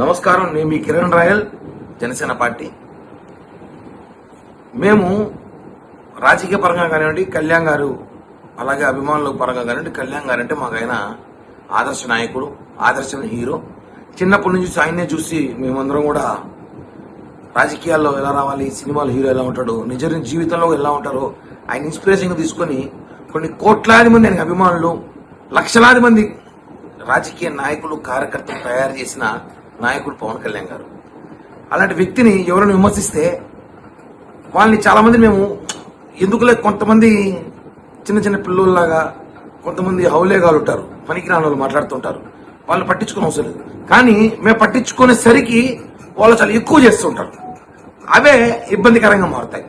నమస్కారం. నేను మీ Kiran royal, Janasena party. మేము రాజకీయ పరంగా కానివ్వండి, కళ్యాణ్ గారు అలాగే అభిమానుల పరంగా కానివ్వండి, కళ్యాణ్ గారు అంటే మాకు ఆయన ఆదర్శ నాయకుడు, ఆదర్శమైన హీరో. చిన్నప్పటి నుంచి ఆయన్నే చూసి మేమందరం కూడా రాజకీయాల్లో ఎలా రావాలి, సినిమాలో హీరో ఎలా ఉంటాడు, నిజ జీవితంలో ఎలా ఉంటారో ఆయన ఇన్స్పిరేషన్గా తీసుకొని కొన్ని కోట్లాది మంది ఆయన అభిమానులు, లక్షలాది మంది రాజకీయ నాయకులు, కార్యకర్తలు తయారు చేసిన నాయకుడు పవన్ కళ్యాణ్ గారు. అలాంటి వ్యక్తిని ఎవరైనా విమర్శిస్తే వాళ్ళని చాలా మంది మేము ఎందుకులే, కొంతమంది చిన్న చిన్న పిల్లల్లాగా, కొంతమంది హౌలేగాలు ఉంటారు, పనికిరాని వాళ్ళు మాట్లాడుతుంటారు, వాళ్ళు పట్టించుకునే అవసరం లేదు. కానీ మేము పట్టించుకునేసరికి వాళ్ళు చాలా ఎక్కువ చేస్తుంటారు, అవే ఇబ్బందికరంగా మారుతాయి.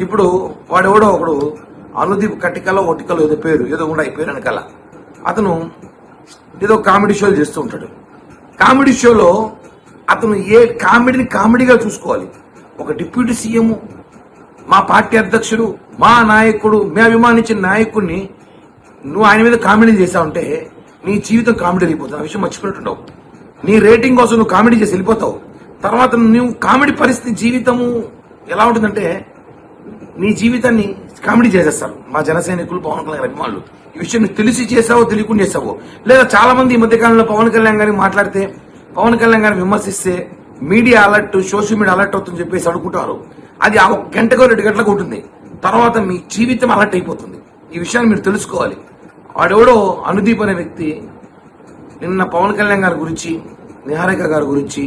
ఇప్పుడు వాడెవడో ఒకడు అనుదీప్ కటికలో ఒటికలో ఏదో పేరు ఏదో ఉన్నాయి, పేరు వెనకాల అతను ఏదో కామెడీ షోలు చేస్తూ ఉంటాడు. కామెడీ షోలో అతను ఏ కామెడీని కామెడీగా చూసుకోవాలి. ఒక డిప్యూటీ సీఎం, మా పార్టీ అధ్యక్షుడు, మా నాయకుడు, మేము అభిమానించిన నాయకుడిని నువ్వు ఆయన మీద కామెడీ చేసావంటే నీ జీవితం కామెడీ అయిపోతుంది. ఆ విషయం మర్చిపోతుంటావు. నీ రేటింగ్ కోసం నువ్వు కామెడీ చేసి వెళ్ళిపోతావు. తర్వాత నువ్వు కామెడీ పరిస్థితి జీవితము ఎలా ఉంటుందంటే నీ జీవితాన్ని కామెడీ చేసేస్తారు మా జన సైనికులు, పవన్ కళ్యాణ్ అభిమానులు. ఈ విషయం నువ్వు తెలిసి చేసావో తెలియకుండా చేసావో. లేదా చాలా మంది ఈ మధ్యకాలంలో పవన్ కళ్యాణ్ గారిని మాట్లాడితే, పవన్ కళ్యాణ్ గారిని విమర్శిస్తే media alert, social media alert అవుతుందని చెప్పేసి అనుకుంటారు. అది ఆ 1 గంటకో 2 గంటలకు ఉంటుంది. తర్వాత మీ జీవితం అలర్ట్ అయిపోతుంది. ఈ విషయాన్ని మీరు తెలుసుకోవాలి. వాడెవడో అనుదీప్ అనే వ్యక్తి నిన్న పవన్ కళ్యాణ్ గారి గురించి, నిహారిక గారి గురించి,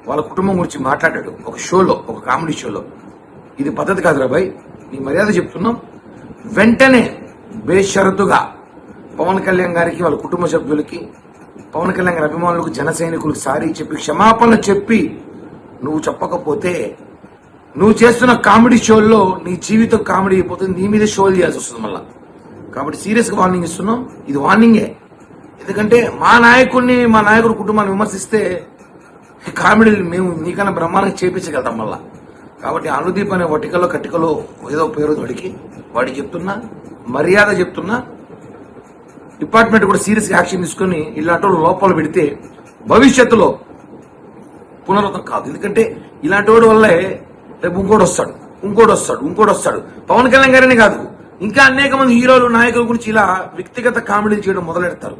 వాళ్ళ కుటుంబం గురించి మాట్లాడాడు ఒక షోలో, ఒక కామెడీ షోలో. ఇది పద్ధతి కాదురా భయ్, నీ మర్యాద చెప్తున్నాం. వెంటనే బేషరతుగా పవన్ కళ్యాణ్ గారికి, వాళ్ళ కుటుంబ సభ్యులకి, పవన్ కళ్యాణ్ గారి అభిమానులకు, జన సైనికులకు సారీ చెప్పి, క్షమాపణ చెప్పి, నువ్వు చెప్పకపోతే నువ్వు చేస్తున్న కామెడీ షోల్లో నీ జీవితం కామెడీ అయిపోతుంది. నీ మీద షోలు చేయాల్సి వస్తుంది మళ్ళా. కాబట్టి సీరియస్ గా వార్నింగ్ ఇస్తున్నాం. ఇది వార్నింగే. ఎందుకంటే మా నాయకుడిని, మా నాయకుడి కుటుంబాన్ని విమర్శిస్తే కామెడీలు మేము నీకన్నా బ్రహ్మాండంగా చేపించగలుగుతాం మళ్ళా. కాబట్టి అనుదీప్ అనే వటికలో కటికలో ఏదో పేరు వాడికి చెప్తున్నా, మర్యాద చెప్తున్నా. డిపార్ట్మెంట్ కూడా సీరియస్ గా యాక్షన్ తీసుకుని ఇలాంటి వాళ్ళు లోపాలు పెడితే భవిష్యత్తులో పునరావృతం కాదు. ఎందుకంటే ఇలాంటి వాడి వల్లే రేపు ఇంకోటి వస్తాడు. పవన్ కళ్యాణ్ గారనే కాదు, ఇంకా అనేక మంది హీరోలు, నాయకుల గురించి ఇలా వ్యక్తిగత కామెడీలు చేయడం మొదలెడతారు.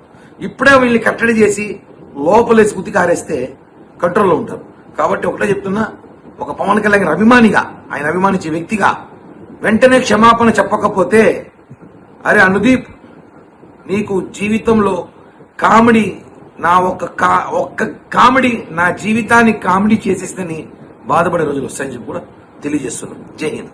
ఇప్పుడే వీళ్ళని కట్టడి చేసి లోపలేసి గుత్తి కారేస్తే కంట్రోల్లో ఉంటారు. కాబట్టి ఒకటే చెప్తున్నా, ఒక పవన్ కళ్యాణ్ అభిమానిగా, ఆయన అభిమానించే వ్యక్తిగా వెంటనే క్షమాపణ చెప్పకపోతే, అరే అనుదీప్, నీకు జీవితంలో కామెడీ, నా ఒక్క కామెడీ నా జీవితాన్ని కామెడీ చేసేస్తని బాధపడే రోజులు వస్తాయని చెప్పి కూడా తెలియజేస్తున్నాం. జై హింద్.